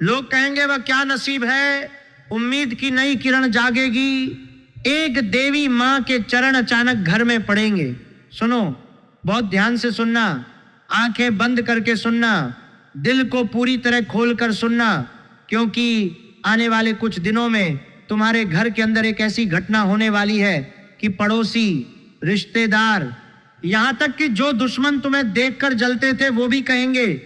लोग कहेंगे वह क्या नसीब है, उम्मीद की नई किरण जागेगी, एक देवी मां के चरण अचानक घर में पड़ेंगे। सुनो, बहुत ध्यान से सुनना, आंखें बंद करके सुनना, दिल को पूरी तरह खोलकर सुनना, क्योंकि आने वाले कुछ दिनों में तुम्हारे घर के अंदर एक ऐसी घटना होने वाली है कि पड़ोसी, रिश्तेदार, यहां तक कि जो दुश्मन तुम्हें देखकर जलते थे वो भी कहेंगे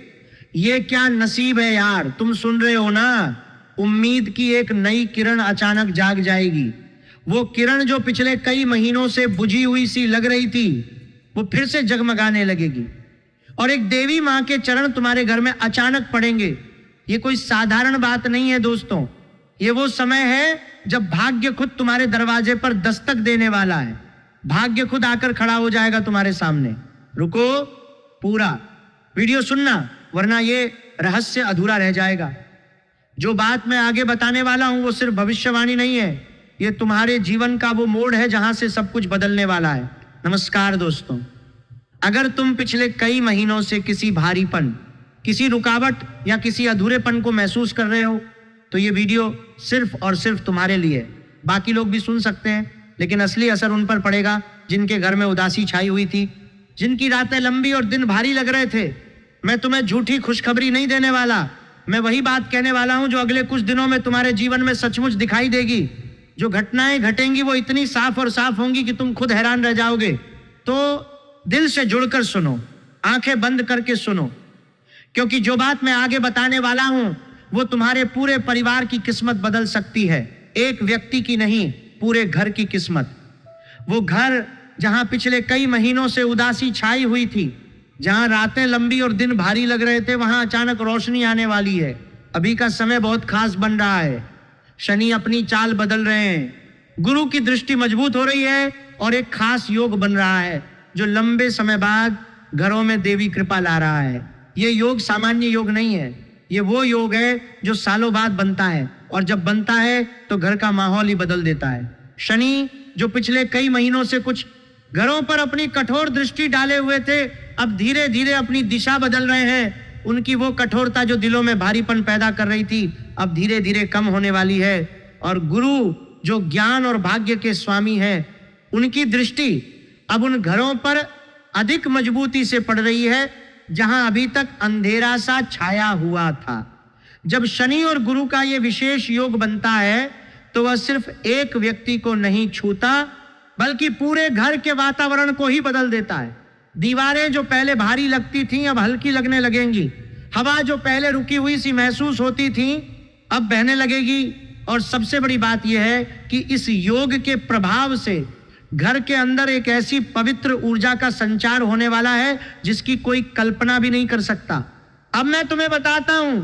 ये क्या नसीब है यार। तुम सुन रहे हो ना, उम्मीद की एक नई किरण अचानक जाग जाएगी। वो किरण जो पिछले कई महीनों से बुझी हुई सी लग रही थी, वो फिर से जगमगाने लगेगी और एक देवी मां के चरण तुम्हारे घर में अचानक पड़ेंगे। ये कोई साधारण बात नहीं है दोस्तों, ये वो समय है जब भाग्य खुद तुम्हारे दरवाजे पर दस्तक देने वाला है। भाग्य खुद आकर खड़ा हो जाएगा तुम्हारे सामने। रुको, पूरा वीडियो सुनना, वरना ये रहस्य अधूरा रह जाएगा। जो बात मैं आगे बताने वाला हूं वो सिर्फ भविष्यवाणी नहीं है, ये तुम्हारे जीवन का वो मोड़ है जहां से सब कुछ बदलने वाला है। नमस्कार दोस्तों, अगर तुम पिछले कई महीनों से किसी भारीपन, किसी रुकावट या किसी अधूरेपन को महसूस कर रहे हो तो ये वीडियो सिर्फ और सिर्फ तुम्हारे लिए। बाकी लोग भी सुन सकते हैं, लेकिन असली असर उन पर पड़ेगा जिनके घर में उदासी छाई हुई थी, जिनकी रातें लंबी और दिन भारी लग रहे थे। मैं तुम्हें झूठी खुशखबरी नहीं देने वाला, मैं वही बात कहने वाला हूं जो अगले कुछ दिनों में तुम्हारे जीवन में सचमुच दिखाई देगी। जो घटनाएं घटेंगी वो इतनी साफ और साफ होंगी कि तुम खुद हैरान रह जाओगे। तो दिल से जुड़कर सुनो, आंखें बंद करके सुनो, क्योंकि जो बात मैं आगे बताने वाला हूं वो तुम्हारे पूरे परिवार की किस्मत बदल सकती है। एक व्यक्ति की नहीं, पूरे घर की किस्मत। वो घर जहां पिछले कई महीनों से उदासी छाई हुई थी, जहां रातें लंबी और दिन भारी लग रहे थे, वहां अचानक रोशनी आने वाली है। अभी का समय बहुत खास बन रहा है। शनि अपनी चाल बदल रहे हैं, गुरु की दृष्टि मजबूत हो रही है और एक खास योग बन रहा है जो लंबे समय बाद घरों में देवी कृपा ला रहा है। ये योग सामान्य योग नहीं है, ये वो योग है जो सालों बाद बनता है, और जब बनता है तो घर का माहौल ही बदल देता है। शनि जो पिछले कई महीनों से कुछ घरों पर अपनी कठोर दृष्टि डाले हुए थे, अब धीरे धीरे अपनी दिशा बदल रहे हैं। उनकी वो कठोरता जो दिलों में भारीपन पैदा कर रही थी, अब धीरे धीरे कम होने वाली है। और गुरु जो ज्ञान और भाग्य के स्वामी हैं, उनकी दृष्टि अब उन घरों पर अधिक मजबूती से पड़ रही है जहां अभी तक अंधेरा सा छाया हुआ था। जब शनि और गुरु का ये विशेष योग बनता है तो वह सिर्फ एक व्यक्ति को नहीं छूता, बल्कि पूरे घर के वातावरण को ही बदल देता है। दीवारें जो पहले भारी लगती थीं अब हल्की लगने लगेंगी। हवा जो पहले रुकी हुई सी महसूस होती थी अब बहने लगेगी। और सबसे बड़ी बात यह है कि इस योग के प्रभाव से घर के अंदर एक ऐसी पवित्र ऊर्जा का संचार होने वाला है जिसकी कोई कल्पना भी नहीं कर सकता। अब मैं तुम्हें बताता हूं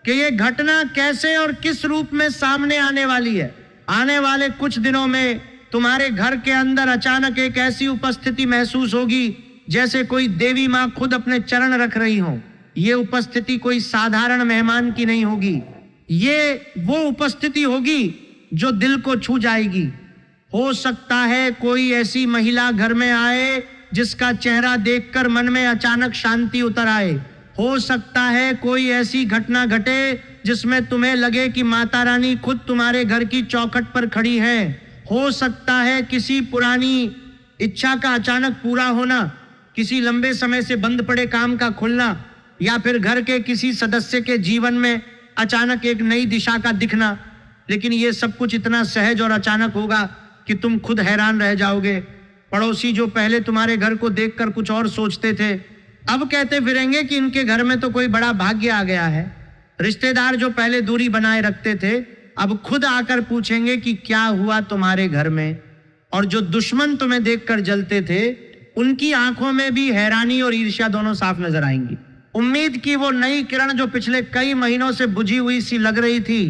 कि यह घटना कैसे और किस रूप में सामने आने वाली है। आने वाले कुछ दिनों में तुम्हारे घर के अंदर अचानक एक ऐसी उपस्थिति महसूस होगी जैसे कोई देवी मां खुद अपने चरण रख रही हो। ये उपस्थिति कोई साधारण मेहमान की नहीं होगी, ये वो उपस्थिति होगी जो दिल को छू जाएगी। हो सकता है कोई ऐसी महिला घर में आए जिसका चेहरा देखकर मन में अचानक शांति उतर आए। हो सकता है कोई ऐसी घटना घटे जिसमें तुम्हें लगे कि माता रानी खुद तुम्हारे घर की चौखट पर खड़ी है। हो सकता है किसी पुरानी इच्छा का अचानक पूरा होना, किसी लंबे समय से बंद पड़े काम का खुलना, या फिर घर के किसी सदस्य के जीवन में अचानक एक नई दिशा का दिखना। लेकिन ये सब कुछ इतना सहज और अचानक होगा कि तुम खुद हैरान रह जाओगे। पड़ोसी जो पहले तुम्हारे घर को देखकर कुछ और सोचते थे, अब कहते फिरेंगे कि इनके घर में तो कोई बड़ा भाग्य आ गया है। रिश्तेदार जो पहले दूरी बनाए रखते थे, अब खुद आकर पूछेंगे कि क्या हुआ तुम्हारे घर में। और जो दुश्मन तुम्हें देखकर जलते थे, उनकी आंखों में भी हैरानी और ईर्ष्या दोनों साफ नजर आएंगी। उम्मीद की वो नई किरण जो पिछले कई महीनों से बुझी हुई सी लग रही थी,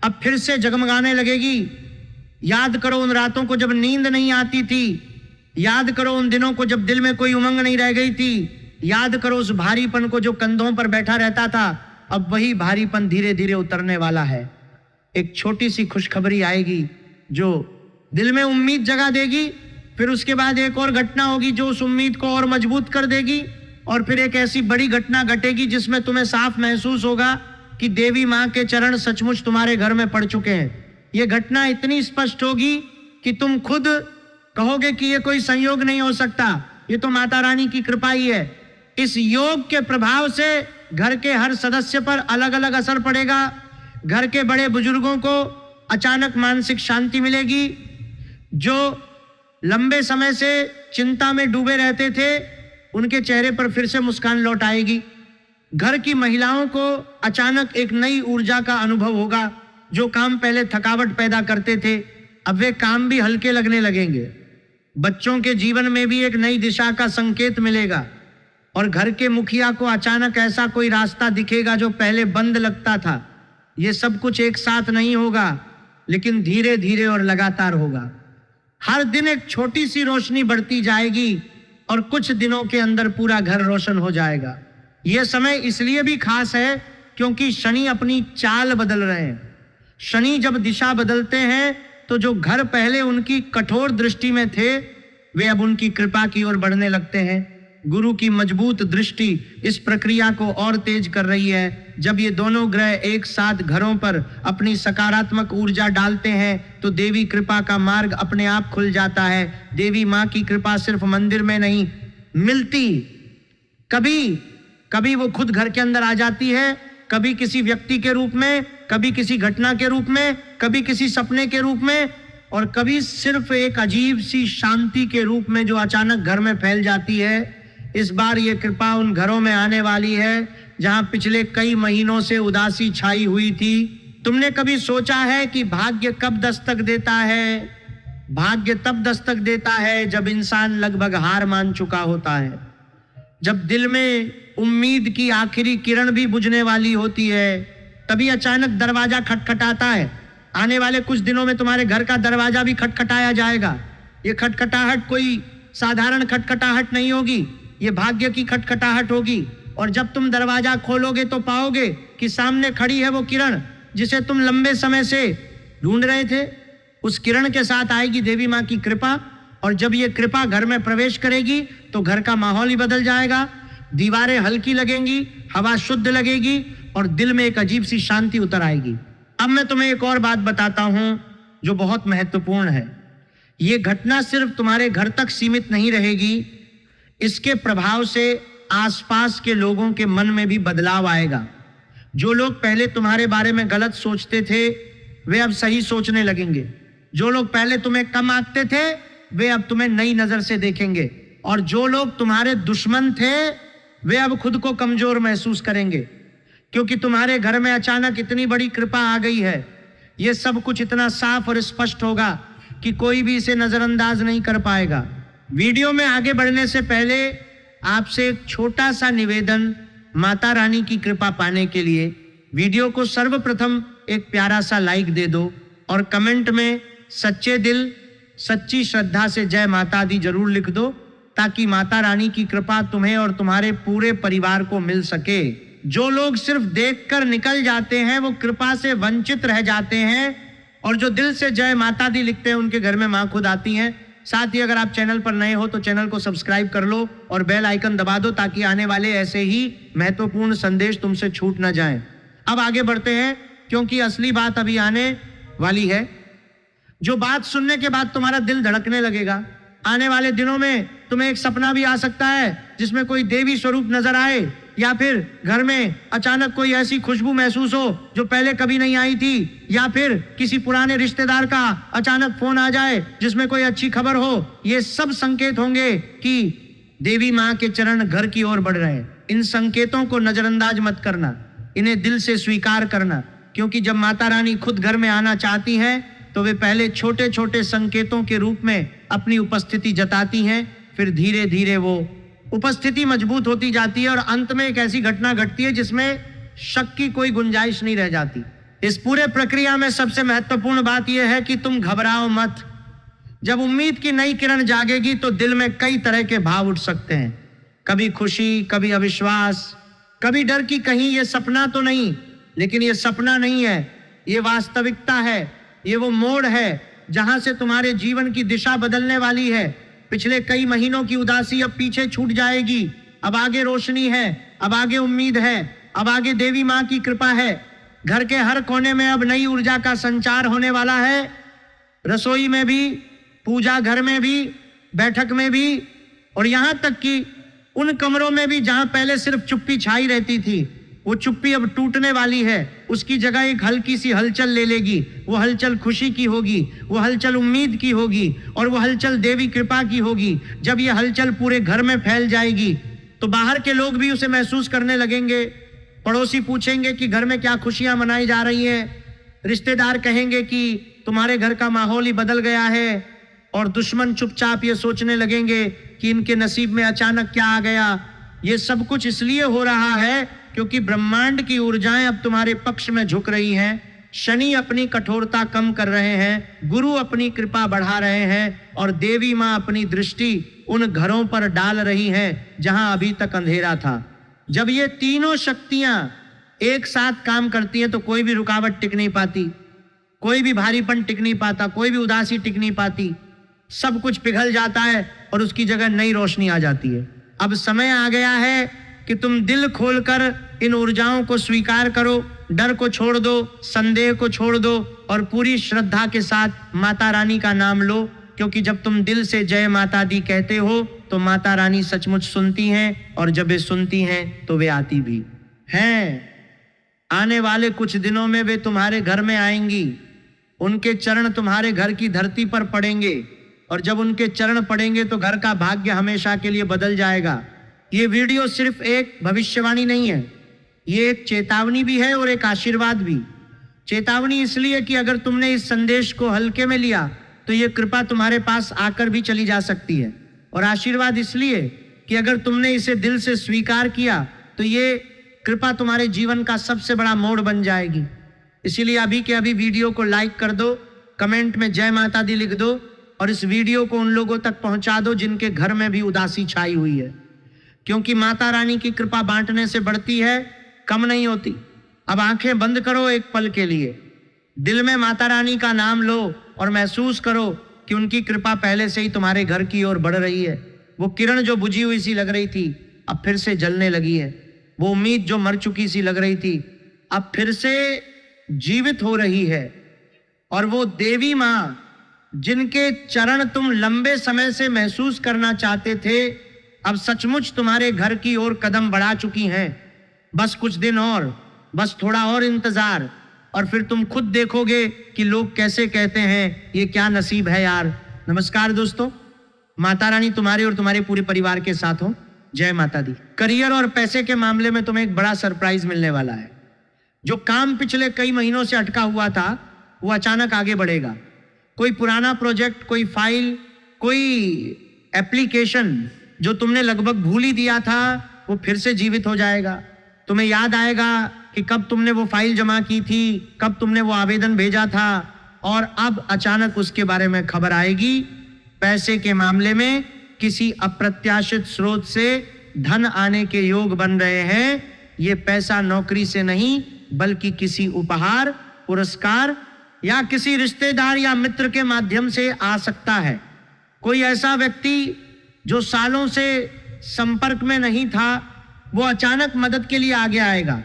अब फिर से जगमगाने लगेगी। याद करो उन रातों को जब नींद नहीं आती थी, याद करो उन दिनों को जब दिल में कोई उमंग नहीं रह गई थी, याद करो उस भारीपन को जो कंधों पर बैठा रहता था। अब वही भारीपन धीरे धीरे उतरने वाला है। एक छोटी सी खुशखबरी आएगी जो दिल में उम्मीद जगा देगी। फिर उसके बाद एक और घटना होगी जो उस उम्मीद को और मजबूत कर देगी, और फिर एक ऐसी बड़ी घटना घटेगी जिसमें तुम्हें साफ महसूस होगा कि देवी मां के चरण सचमुच तुम्हारे घर में पड़ चुके हैं। ये घटना इतनी स्पष्ट होगी कि तुम खुद कहोगे कि ये कोई संयोग नहीं हो सकता, ये तो माता रानी की कृपा ही है। इस योग के प्रभाव से घर के हर सदस्य पर अलग अलग असर पड़ेगा। घर के बड़े बुजुर्गों को अचानक मानसिक शांति मिलेगी। जो लंबे समय से चिंता में डूबे रहते थे, उनके चेहरे पर फिर से मुस्कान लौट आएगी। घर की महिलाओं को अचानक एक नई ऊर्जा का अनुभव होगा। जो काम पहले थकावट पैदा करते थे, अब वे काम भी हल्के लगने लगेंगे। बच्चों के जीवन में भी एक नई दिशा का संकेत मिलेगा और घर के मुखिया को अचानक ऐसा कोई रास्ता दिखेगा जो पहले बंद लगता था। ये सब कुछ एक साथ नहीं होगा, लेकिन धीरे धीरे और लगातार होगा। हर दिन एक छोटी सी रोशनी बढ़ती जाएगी और कुछ दिनों के अंदर पूरा घर रोशन हो जाएगा। यह समय इसलिए भी खास है क्योंकि शनि अपनी चाल बदल रहे हैं। शनि जब दिशा बदलते हैं तो जो घर पहले उनकी कठोर दृष्टि में थे, वे अब उनकी कृपा की ओर बढ़ने लगते हैं। गुरु की मजबूत दृष्टि इस प्रक्रिया को और तेज कर रही है। जब ये दोनों ग्रह एक साथ घरों पर अपनी सकारात्मक ऊर्जा डालते हैं तो देवी कृपा का मार्ग अपने आप खुल जाता है। देवी माँ की कृपा सिर्फ मंदिर में नहीं मिलती, कभी कभी वो खुद घर के अंदर आ जाती है, कभी किसी व्यक्ति के रूप में, कभी किसी घटना के रूप में, कभी किसी सपने के रूप में, और कभी सिर्फ एक अजीब सी शांति के रूप में जो अचानक घर में फैल जाती है। इस बार ये कृपा उन घरों में आने वाली है जहां पिछले कई महीनों से उदासी छाई हुई थी। तुमने कभी सोचा है कि भाग्य कब दस्तक देता है? भाग्य तब दस्तक देता है जब इंसान लगभग हार मान चुका होता है, जब दिल में उम्मीद की आखिरी किरण भी बुझने वाली होती है। तभी अचानक दरवाजा खटखटाता है। आने वाले कुछ दिनों में तुम्हारे घर का दरवाजा भी खटखटाया जाएगा। ये खटखटाहट कोई साधारण खटखटाहट नहीं होगी, ये भाग्य की खटखटाहट होगी। और जब तुम दरवाजा खोलोगे तो पाओगे कि सामने खड़ी है वो किरण जिसे तुम लंबे समय से ढूंढ रहे थे। उस किरण के साथ आएगी देवी माँ की कृपा, और जब ये कृपा घर में प्रवेश करेगी तो घर का माहौल ही बदल जाएगा। दीवारें हल्की लगेंगी, हवा शुद्ध लगेगी और दिल में एक अजीब सी शांति उतर आएगी। अब मैं तुम्हें एक और बात बताता हूं जो बहुत महत्वपूर्ण है। ये घटना सिर्फ तुम्हारे घर तक सीमित नहीं रहेगी, इसके प्रभाव से आसपास के लोगों के मन में भी बदलाव आएगा। जो लोग पहले तुम्हारे बारे में गलत सोचते थे, वे अब सही सोचने लगेंगे। जो लोग पहले तुम्हें कम आंकते थे, वे अब तुम्हें नई नजर से देखेंगे। और जो लोग तुम्हारे दुश्मन थे, वे अब खुद को कमजोर महसूस करेंगे, क्योंकि तुम्हारे घर में अचानक इतनी बड़ी कृपा आ गई है। यह सब कुछ इतना साफ और स्पष्ट होगा कि कोई भी इसे नजरअंदाज नहीं कर पाएगा। वीडियो में आगे बढ़ने से पहले आपसे एक छोटा सा निवेदन। माता रानी की कृपा पाने के लिए वीडियो को सर्वप्रथम एक प्यारा सा लाइक दे दो और कमेंट में सच्चे दिल सच्ची श्रद्धा से जय माता दी जरूर लिख दो, ताकि माता रानी की कृपा तुम्हें और तुम्हारे पूरे परिवार को मिल सके। जो लोग सिर्फ देखकर निकल जाते हैं वो कृपा से वंचित रह जाते हैं, और जो दिल से जय माता दी लिखते हैं उनके घर में माँ खुद आती हैं। साथ ही अगर आप चैनल पर नए हो तो चैनल को सब्सक्राइब कर लो और बेल आइकन दबा दो, ताकि आने वाले ऐसे ही महत्वपूर्ण संदेश तुमसे छूट ना जाएं। अब आगे बढ़ते हैं, क्योंकि असली बात अभी आने वाली है। जो बात सुनने के बाद तुम्हारा दिल धड़कने लगेगा। आने वाले दिनों में तुम्हें एक सपना भी आ सकता है जिसमें कोई देवी स्वरूप नजर आए, या फिर घर में अचानक कोई ऐसी खुशबू महसूस हो जो पहले कभी नहीं आई थी, या फिर किसी पुराने रिश्तेदार का अचानक फोन आ जाए जिसमें कोई अच्छी खबर हो। ये सब संकेत होंगे कि देवी माँ के चरण घर की ओर बढ़ रहे हैं। इन संकेतों को नजरअंदाज मत करना, इन्हें दिल से स्वीकार करना, क्योंकि जब माता रानी खुद घर में आना चाहती हैं तो वे पहले छोटे छोटे संकेतों के रूप में अपनी उपस्थिति जताती हैं, फिर धीरे धीरे वो उपस्थिति मजबूत होती जाती है और अंत में एक ऐसी घटना घटती है जिसमें शक की कोई गुंजाइश नहीं रह जाती। इस पूरे प्रक्रिया में सबसे महत्वपूर्ण बात यह है कि तुम घबराओ मत। जब उम्मीद की नई किरण जागेगी तो दिल में कई तरह के भाव उठ सकते हैं, कभी खुशी, कभी अविश्वास, कभी डर कि कहीं ये सपना तो नहीं। लेकिन ये सपना नहीं है, ये वास्तविकता है। ये वो मोड़ है जहां से तुम्हारे जीवन की दिशा बदलने वाली है। पिछले कई महीनों की उदासी अब पीछे छूट जाएगी। अब आगे रोशनी है, अब आगे उम्मीद है, अब आगे देवी माँ की कृपा है, घर के हर कोने में अब नई ऊर्जा का संचार होने वाला है। रसोई में भी, पूजा घर में भी, बैठक में भी, और यहां तक कि उन कमरों में भी जहां पहले सिर्फ चुप्पी छाई रहती थी, वो चुप्पी अब टूटने वाली है। उसकी जगह एक हल्की सी हलचल ले लेगी। वो हलचल खुशी की होगी, वो हलचल उम्मीद की होगी, और वो हलचल देवी कृपा की होगी। जब ये हलचल पूरे घर में फैल जाएगी तो बाहर के लोग भी उसे महसूस करने लगेंगे। पड़ोसी पूछेंगे कि घर में क्या खुशियां मनाई जा रही हैं। रिश्तेदार कहेंगे कि तुम्हारे घर का माहौल ही बदल गया है। और दुश्मन चुपचाप ये सोचने लगेंगे कि इनके नसीब में अचानक क्या आ गया। ये सब कुछ इसलिए हो रहा है क्योंकि ब्रह्मांड की ऊर्जाएं अब तुम्हारे पक्ष में झुक रही हैं। शनि अपनी कठोरता कम कर रहे हैं, गुरु अपनी कृपा बढ़ा रहे हैं, और देवी माँ अपनी दृष्टि उन घरों पर डाल रही हैं जहां अभी तक अंधेरा था। जब ये तीनों शक्तियां एक साथ काम करती हैं तो कोई भी रुकावट टिक नहीं पाती, कोई भी भारीपन टिक नहीं पाता, कोई भी उदासी टिक नहीं पाती। सब कुछ पिघल जाता है और उसकी जगह नई रोशनी आ जाती है। अब समय आ गया है कि तुम दिल खोलकर इन ऊर्जाओं को स्वीकार करो, डर को छोड़ दो, संदेह को छोड़ दो, और पूरी श्रद्धा के साथ माता रानी का नाम लो। क्योंकि जब तुम दिल से जय माता दी कहते हो तो माता रानी सचमुच सुनती हैं, और जब वे सुनती हैं तो वे आती भी हैं। आने वाले कुछ दिनों में वे तुम्हारे घर में आएंगी। उनके चरण तुम्हारे घर की धरती पर पड़ेंगे, और जब उनके चरण पड़ेंगे तो घर का भाग्य हमेशा के लिए बदल जाएगा। ये वीडियो सिर्फ एक भविष्यवाणी नहीं है, ये एक चेतावनी भी है और एक आशीर्वाद भी। चेतावनी इसलिए कि अगर तुमने इस संदेश को हल्के में लिया तो ये कृपा तुम्हारे पास आकर भी चली जा सकती है, और आशीर्वाद इसलिए कि अगर तुमने इसे दिल से स्वीकार किया तो ये कृपा तुम्हारे जीवन का सबसे बड़ा मोड़ बन जाएगी। इसीलिए अभी के अभी वीडियो को लाइक कर दो, कमेंट में जय माता दी लिख दो, और इस वीडियो को उन लोगों तक पहुंचा दो जिनके घर में भी उदासी छाई हुई है। क्योंकि माता रानी की कृपा बांटने से बढ़ती है, कम नहीं होती। अब आंखें बंद करो एक पल के लिए, दिल में माता रानी का नाम लो और महसूस करो कि उनकी कृपा पहले से ही तुम्हारे घर की ओर बढ़ रही है। वो किरण जो बुझी हुई सी लग रही थी अब फिर से जलने लगी है। वो उम्मीद जो मर चुकी सी लग रही थी अब फिर से जीवित हो रही है। और वो देवी माँ जिनके चरण तुम लंबे समय से महसूस करना चाहते थे, अब सचमुच तुम्हारे घर की ओर कदम बढ़ा चुकी हैं। बस कुछ दिन और, बस थोड़ा और इंतजार, और फिर तुम खुद देखोगे कि लोग कैसे कहते हैं ये क्या नसीब है यार। नमस्कार दोस्तों, माता रानी तुम्हारे और तुम्हारे पूरे परिवार के साथ हो। जय माता दी। करियर और पैसे के मामले में तुम्हें एक बड़ा सरप्राइज मिलने वाला है। जो काम पिछले कई महीनों से अटका हुआ था वो अचानक आगे बढ़ेगा। कोई पुराना प्रोजेक्ट, कोई फाइल, कोई एप्लीकेशन जो तुमने लगभग भूल ही दिया था वो फिर से जीवित हो जाएगा। तुम्हें याद आएगा कि कब तुमने वो फाइल जमा की थी, कब तुमने वो आवेदन भेजा था, और अब अचानक उसके बारे में खबर आएगी। पैसे के मामले में किसी अप्रत्याशित स्रोत से धन आने के योग बन रहे हैं। ये पैसा नौकरी से नहीं बल्कि किसी उपहार, पुरस्कार या किसी रिश्तेदार या मित्र के माध्यम से आ सकता है। कोई ऐसा व्यक्ति जो सालों से संपर्क में नहीं था वो अचानक मदद के लिए आगे आएगा।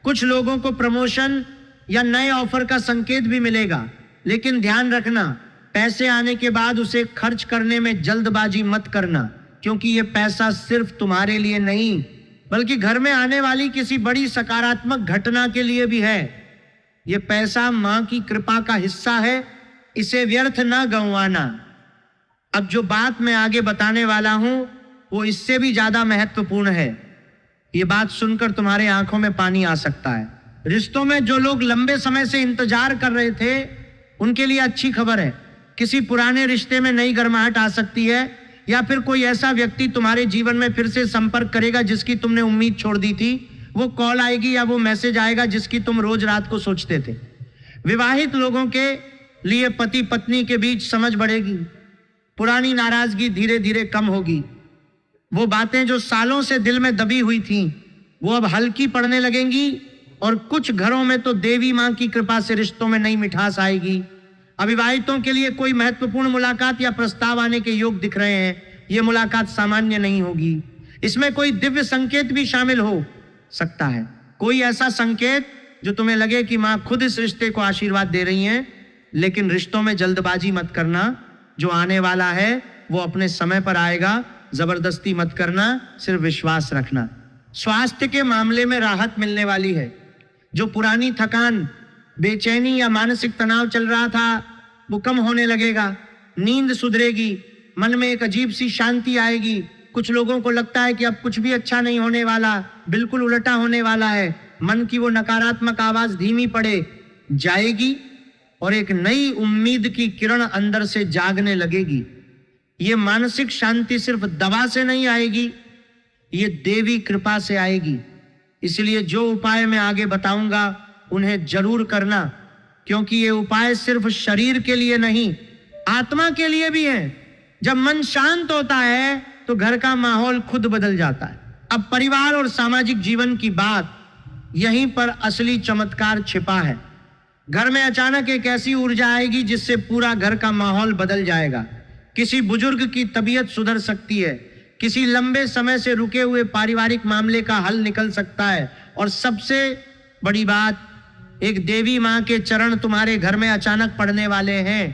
कुछ लोगों को प्रमोशन या नए ऑफर का संकेत भी मिलेगा। लेकिन ध्यान रखना, पैसे आने के बाद उसे खर्च करने में जल्दबाजी मत करना, क्योंकि ये पैसा सिर्फ तुम्हारे लिए नहीं बल्कि घर में आने वाली किसी बड़ी सकारात्मक घटना के लिए भी है। ये पैसा मां की कृपा का हिस्सा है, इसे व्यर्थ ना गंवाना। अब जो बात मैं आगे बताने वाला हूं वो इससे भी ज्यादा महत्वपूर्ण है। ये बात सुनकर तुम्हारे आंखों में पानी आ सकता है। रिश्तों में जो लोग लंबे समय से इंतजार कर रहे थे उनके लिए अच्छी खबर है। किसी पुराने रिश्ते में नई गर्माहट आ सकती है, या फिर कोई ऐसा व्यक्ति तुम्हारे जीवन में फिर से संपर्क करेगा जिसकी तुमने उम्मीद छोड़ दी थी। वो कॉल आएगी या वो मैसेज आएगा जिसकी तुम रोज रात को सोचते थे। विवाहित लोगों के लिए पति पत्नी के बीच समझ बढ़ेगी। पुरानी नाराजगी धीरे धीरे कम होगी। वो बातें जो सालों से दिल में दबी हुई थी वो अब हल्की पड़ने लगेंगी, और कुछ घरों में तो देवी मां की कृपा से रिश्तों में नई मिठास आएगी। अविवाहितों के लिए कोई महत्वपूर्ण मुलाकात या प्रस्ताव आने के योग दिख रहे हैं। ये मुलाकात सामान्य नहीं होगी, इसमें कोई दिव्य संकेत भी शामिल हो सकता है। कोई ऐसा संकेत जो तुम्हें लगे कि माँ खुद इस रिश्ते को आशीर्वाद दे रही हैं, लेकिन रिश्तों में जल्दबाजी मत करना। जो आने वाला है वो अपने समय पर आएगा। जबरदस्ती मत करना, सिर्फ विश्वास रखना। स्वास्थ्य के मामले में राहत मिलने वाली है। जो पुरानी थकान, बेचैनी या मानसिक तनाव चल रहा था वो कम होने लगेगा। नींद सुधरेगी, मन में एक अजीब सी शांति आएगी। कुछ लोगों को लगता है कि अब कुछ भी अच्छा नहीं होने वाला, बिल्कुल उल्टा होने वाला है। मन की वो नकारात्मक आवाज धीमी पड़े जाएगी और एक नई उम्मीद की किरण अंदर से जागने लगेगी। ये मानसिक शांति सिर्फ दवा से नहीं आएगी, ये देवी कृपा से आएगी। इसलिए जो उपाय मैं आगे बताऊंगा उन्हें जरूर करना, क्योंकि ये उपाय सिर्फ शरीर के लिए नहीं, आत्मा के लिए भी है। जब मन शांत होता है तो घर का माहौल खुद बदल जाता है। अब परिवार और सामाजिक जीवन की बात, यहीं पर असली चमत्कार छिपा है। घर में अचानक एक ऐसी ऊर्जा आएगी जिससे पूरा घर का माहौल बदल जाएगा। किसी बुजुर्ग की तबीयत सुधर सकती है, किसी लंबे समय से रुके हुए पारिवारिक मामले का हल निकल सकता है, और सबसे बड़ी बात, एक देवी माँ के चरण तुम्हारे घर में अचानक पड़ने वाले हैं।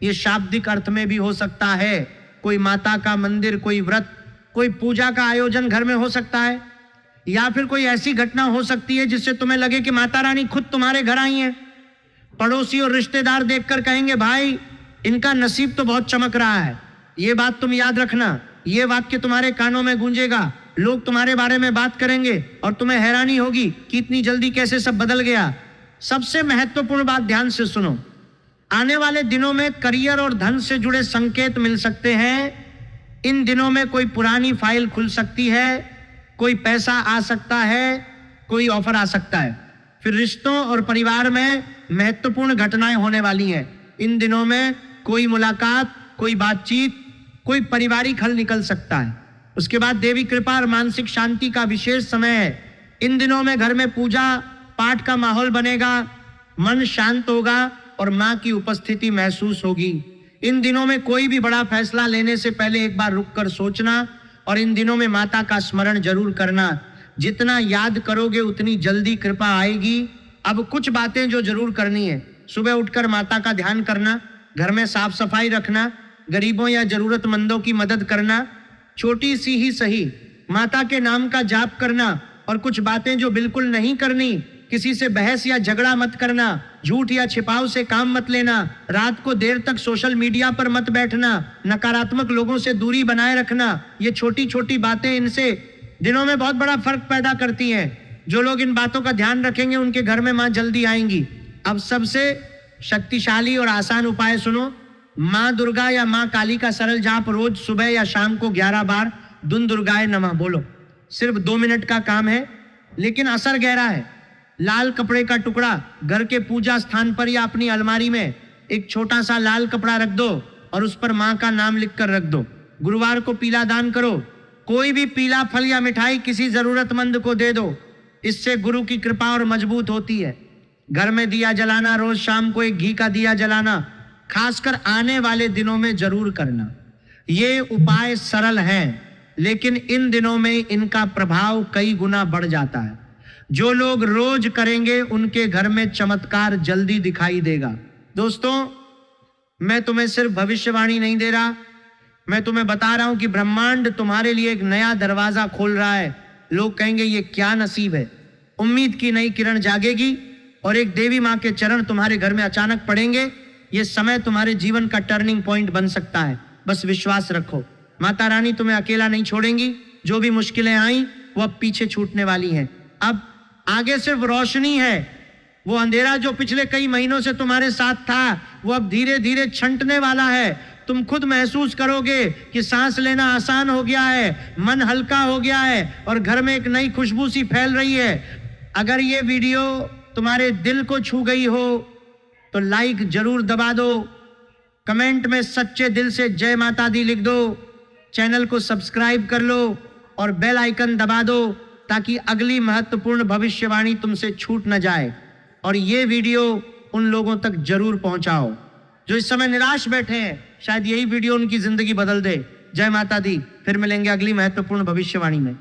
ये शाब्दिक अर्थ में भी हो सकता है। कोई माता का मंदिर, कोई व्रत, कोई पूजा का आयोजन घर में हो सकता है, या फिर कोई ऐसी घटना हो सकती है जिससे तुम्हें लगे कि माता रानी खुद तुम्हारे घर आई हैं। पड़ोसी और रिश्तेदार देखकर कहेंगे, भाई इनका नसीब तो बहुत चमक रहा है। ये बात तुम याद रखना, ये वाक्य तुम्हारे कानों में गूंजेगा। लोग तुम्हारे बारे में बात करेंगे और तुम्हें हैरानी होगी कि इतनी जल्दी कैसे सब बदल गया। सबसे महत्वपूर्ण बात ध्यान से सुनो, आने वाले दिनों में करियर और धन से जुड़े संकेत मिल सकते हैं। इन दिनों में कोई पुरानी फाइल खुल सकती है, कोई पैसा आ सकता है, कोई ऑफर आ सकता है। फिर रिश्तों और परिवार में महत्वपूर्ण घटनाएं होने वाली हैं। इन दिनों में कोई मुलाकात, कोई बातचीत, कोई पारिवारिक हल निकल सकता है। उसके बाद देवी कृपा और मानसिक शांति का विशेष समय है। इन दिनों में घर में पूजा पाठ का माहौल बनेगा, मन शांत होगा और माँ की उपस्थिति महसूस होगी। इन दिनों में कोई भी बड़ा फैसला लेने से पहले एक बार रुककर सोचना, और इन दिनों में माता का स्मरण जरूर करना। जितना याद करोगे उतनी जल्दी कृपा आएगी। अब कुछ बातें जो जरूर करनी है, सुबह उठकर माता का ध्यान करना, घर में साफ सफाई रखना, गरीबों या जरूरतमंदों की मदद करना, छोटी सी ही सही माता के नाम का जाप करना। और कुछ बातें जो बिल्कुल नहीं करनी, किसी से बहस या झगड़ा मत करना, झूठ या छिपाव से काम मत लेना, रात को देर तक सोशल मीडिया पर मत बैठना, नकारात्मक लोगों से दूरी बनाए रखना। ये छोटी छोटी बातें इनसे दिनों में बहुत बड़ा फर्क पैदा करती हैं। जो लोग इन बातों का ध्यान रखेंगे उनके घर में माँ जल्दी आएंगी। अब सबसे शक्तिशाली और आसान उपाय सुनो। माँ दुर्गा या माँ काली का सरल जाप रोज सुबह या शाम को 11 बार दुन दुर्गाए नमः बोलो। सिर्फ 2 मिनट का काम है, लेकिन असर गहरा है। लाल कपड़े का टुकड़ा घर के पूजा स्थान पर या अपनी अलमारी में एक छोटा सा लाल कपड़ा रख दो और उस पर माँ का नाम लिखकर रख दो। गुरुवार को पीला दान करो। कोई भी पीला फल या मिठाई किसी जरूरतमंद को दे दो। इससे गुरु की कृपा और मजबूत होती है। घर में दिया जलाना, रोज शाम को एक घी का दिया जलाना, खासकर आने वाले दिनों में जरूर करना। ये उपाय सरल हैं, लेकिन इन दिनों में इनका प्रभाव कई गुना बढ़ जाता है। जो लोग रोज करेंगे उनके घर में चमत्कार जल्दी दिखाई देगा। दोस्तों, मैं तुम्हें सिर्फ भविष्यवाणी नहीं दे रहा, मैं तुम्हें बता रहा हूं कि ब्रह्मांड तुम्हारे लिए एक नया दरवाजा खोल रहा है। लोग कहेंगे ये क्या नसीब है। उम्मीद की नई किरण जागेगी और एक देवी माँ के चरण तुम्हारे घर में अचानक पड़ेंगे। ये समय तुम्हारे जीवन का टर्निंग पॉइंट बन सकता है। बस विश्वास रखो, माता रानी तुम्हें अकेला नहीं छोड़ेंगी। जो भी मुश्किलें आई वो अब पीछे छूटने वाली हैं। अब आगे सिर्फ रोशनी है। वो अंधेरा जो पिछले कई महीनों से तुम्हारे साथ था वो अब धीरे धीरे छंटने वाला है। तुम खुद महसूस करोगे कि सांस लेना आसान हो गया है, मन हल्का हो गया है और घर में एक नई खुशबू सी फैल रही है। अगर ये वीडियो तुम्हारे दिल को छू गई हो तो लाइक जरूर दबा दो, कमेंट में सच्चे दिल से जय माता दी लिख दो, चैनल को सब्सक्राइब कर लो और बेल आइकन दबा दो ताकि अगली महत्वपूर्ण भविष्यवाणी तुमसे छूट न जाए। और ये वीडियो उन लोगों तक जरूर पहुंचाओ जो इस समय निराश बैठे हैं। शायद यही वीडियो उनकी जिंदगी बदल दे। जय माता दी। फिर मिलेंगे अगली महत्वपूर्ण भविष्यवाणी में।